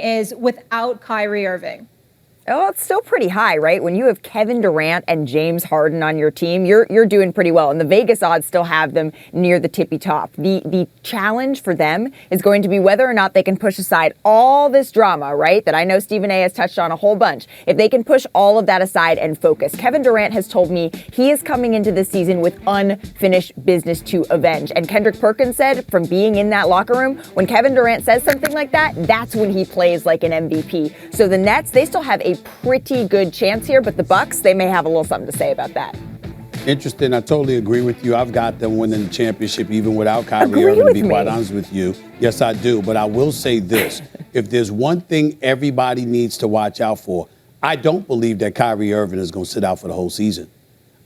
is without Kyrie Irving? Oh, it's still pretty high, right? When you have Kevin Durant and James Harden on your team, you're doing pretty well. And the Vegas odds still have them near the tippy top. The challenge for them is going to be whether or not they can push aside all this drama, right? That I know Stephen A has touched on a whole bunch. If they can push all of that aside and focus. Kevin Durant has told me he is coming into this season with unfinished business to avenge. And Kendrick Perkins said from being in that locker room, when Kevin Durant says something like that, that's when he plays like an MVP. So the Nets, they still have a pretty good chance here, but the Bucks, they may have a little something to say about that. Interesting. I totally agree with you. I've got them winning the championship even without Kyrie Irving, to be quite honest with you. Yes, I do. But I will say this. If there's one thing everybody needs to watch out for, I don't believe that Kyrie Irving is going to sit out for the whole season.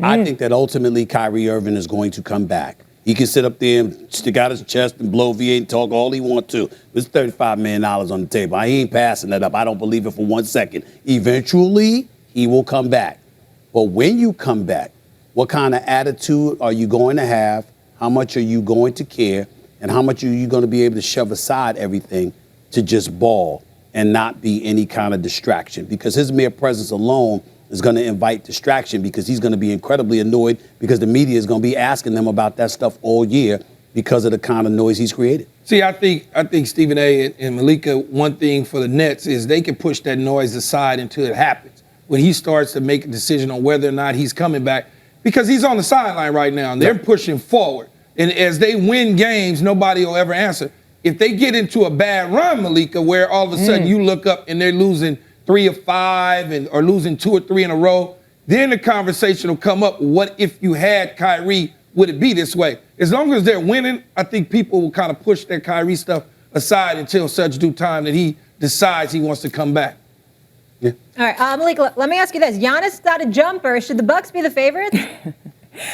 I think that ultimately Kyrie Irving is going to come back. He can sit up there and stick out his chest and blow V8 and talk all he wants to. There's $35 million on the table. He ain't passing that up. I don't believe it for 1 second. Eventually, he will come back. But when you come back, what kind of attitude are you going to have? How much are you going to care? And how much are you going to be able to shove aside everything to just ball and not be any kind of distraction? Because his mere presence alone is going to invite distraction, because he's going to be incredibly annoyed because the media is going to be asking them about that stuff all year because of the kind of noise he's created. See, I think Stephen A. and Malika, one thing for the Nets is they can push that noise aside until it happens. When he starts to make a decision on whether or not he's coming back, because he's on the sideline right now and they're pushing forward. And as they win games, nobody will ever answer. If they get into a bad run, Malika, where all of a sudden you look up and they're losing 3 of 5 or losing 2 or 3 in a row, then the conversation will come up. What if you had Kyrie? Would it be this way? As long as they're winning, I think people will kind of push that Kyrie stuff aside until such due time that he decides he wants to come back. Yeah. All right, Malik, let me ask you this. Giannis got a jumper. Should the Bucks be the favorites?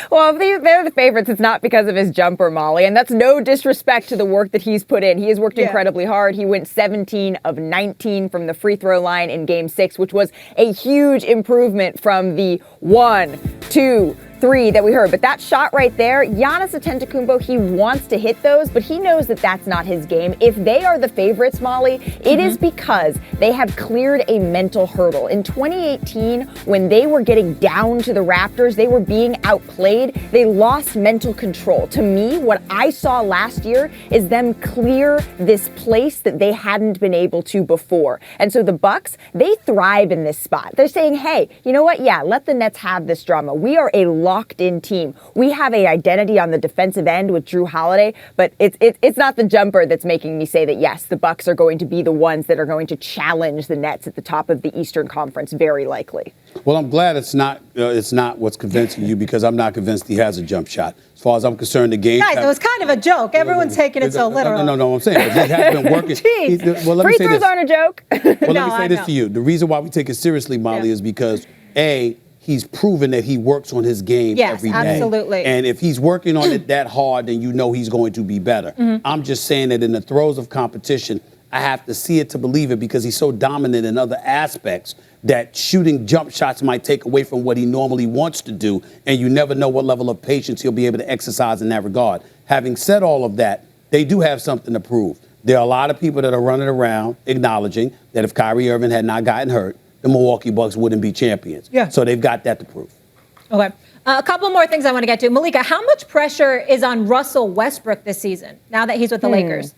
Well, if they're the favorites, it's not because of his jumper, Molly. And that's no disrespect to the work that he's put in. He has worked incredibly hard. He went 17 of 19 from the free throw line in Game 6, which was a huge improvement from the 1, 2, 3 that we heard. But that shot right there, Giannis Antetokounmpo, he wants to hit those, but he knows that that's not his game. If they are the favorites, Molly, it is because they have cleared a mental hurdle. In 2018, when they were getting down to the Raptors, they were being outplayed. They lost mental control. To me, what I saw last year is them clear this place that they hadn't been able to before. And so the Bucks, they thrive in this spot. They're saying, hey, you know what? Yeah, let the Nets have this drama. We are a locked-in team. We have an identity on the defensive end with Drew Holiday, but it's not the jumper that's making me say that, yes, the Bucks are going to be the ones that are going to challenge the Nets at the top of the Eastern Conference, very likely. Well, I'm glad it's not what's convincing you, because I'm not convinced he has a jump shot. As far as I'm concerned, the game... Guys, it was kind of a joke. Everyone's taking it so literal. No, I'm saying he has been working. Well, let me say this. Free throws aren't a joke. Well, let me say this to you. The reason why we take it seriously, Molly, is because, A, he's proven that he works on his game every day. Yes, absolutely. And if he's working on it that hard, then you know he's going to be better. I'm just saying that in the throes of competition, I have to see it to believe it, because he's so dominant in other aspects that shooting jump shots might take away from what he normally wants to do, and you never know what level of patience he'll be able to exercise in that regard. Having said all of that, they do have something to prove. There are a lot of people that are running around acknowledging that if Kyrie Irving had not gotten hurt, the Milwaukee Bucks wouldn't be champions. Yeah. So they've got that to prove. Okay. A couple more things I want to get to. Malika, how much pressure is on Russell Westbrook this season now that he's with the Lakers?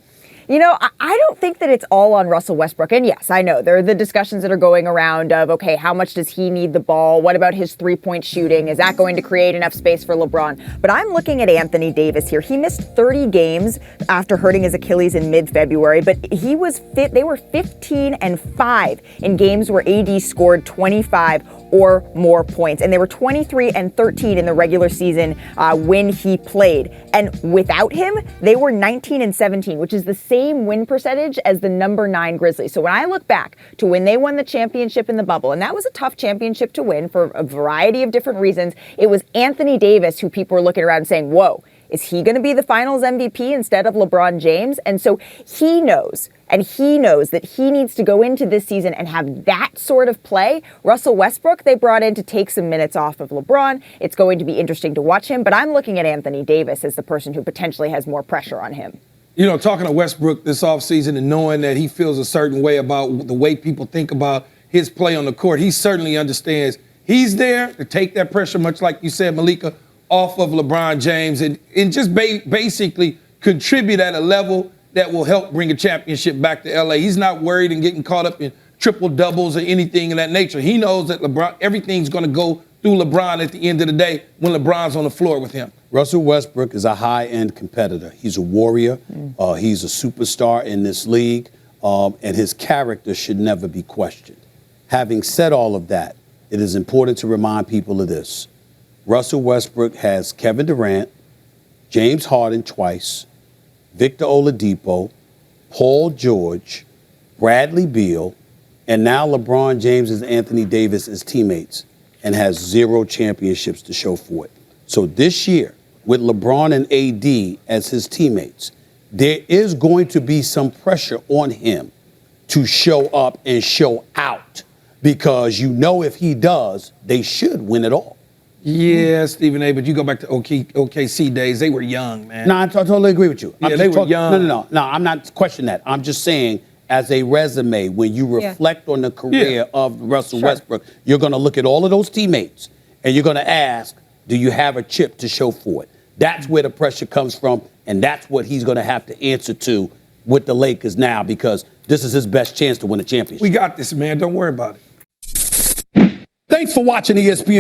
You know, I don't think that it's all on Russell Westbrook. And yes, I know there are the discussions that are going around of, okay, how much does he need the ball? What about his three-point shooting? Is that going to create enough space for LeBron? But I'm looking at Anthony Davis here. He missed 30 games after hurting his Achilles in mid-February, but they were 15-5 in games where AD scored 25 or more points. And they were 23-13 in the regular season when he played. And without him, they were 19-17, which is the same win percentage as the number 9 Grizzlies. So when I look back to when they won the championship in the bubble, and that was a tough championship to win for a variety of different reasons, it was Anthony Davis who people were looking around and saying, whoa, is he going to be the finals MVP instead of LeBron James? And so he knows, and he knows that he needs to go into this season and have that sort of play. Russell Westbrook, they brought in to take some minutes off of LeBron. It's going to be interesting to watch him, but I'm looking at Anthony Davis as the person who potentially has more pressure on him. You know, talking to Westbrook this offseason and knowing that he feels a certain way about the way people think about his play on the court, he certainly understands he's there to take that pressure, much like you said, Malika, off of LeBron James and just basically contribute at a level that will help bring a championship back to LA. He's not worried and getting caught up in triple doubles or anything of that nature. He knows that everything's going to go through LeBron at the end of the day when LeBron's on the floor with him. Russell Westbrook is a high-end competitor. He's a warrior. He's a superstar in this league, and his character should never be questioned. Having said all of that, it is important to remind people of this. Russell Westbrook has Kevin Durant, James Harden twice, Victor Oladipo, Paul George, Bradley Beal, and now LeBron James and Anthony Davis as teammates, and has 0 championships to show for it. So this year, with LeBron and AD as his teammates, there is going to be some pressure on him to show up and show out, because you know if he does, they should win it all. Yeah, Stephen A., but you go back to OKC days, they were young, man. No, I totally agree with you. Yeah, they were young. No, I'm not questioning that. I'm just saying, as a resume, when you reflect on the career of Russell Westbrook, you're going to look at all of those teammates, and you're going to ask, do you have a chip to show for it? That's where the pressure comes from, and that's what he's going to have to answer to with the Lakers now, because this is his best chance to win a championship. We got this, man. Don't worry about it. Thanks for watching ESPN.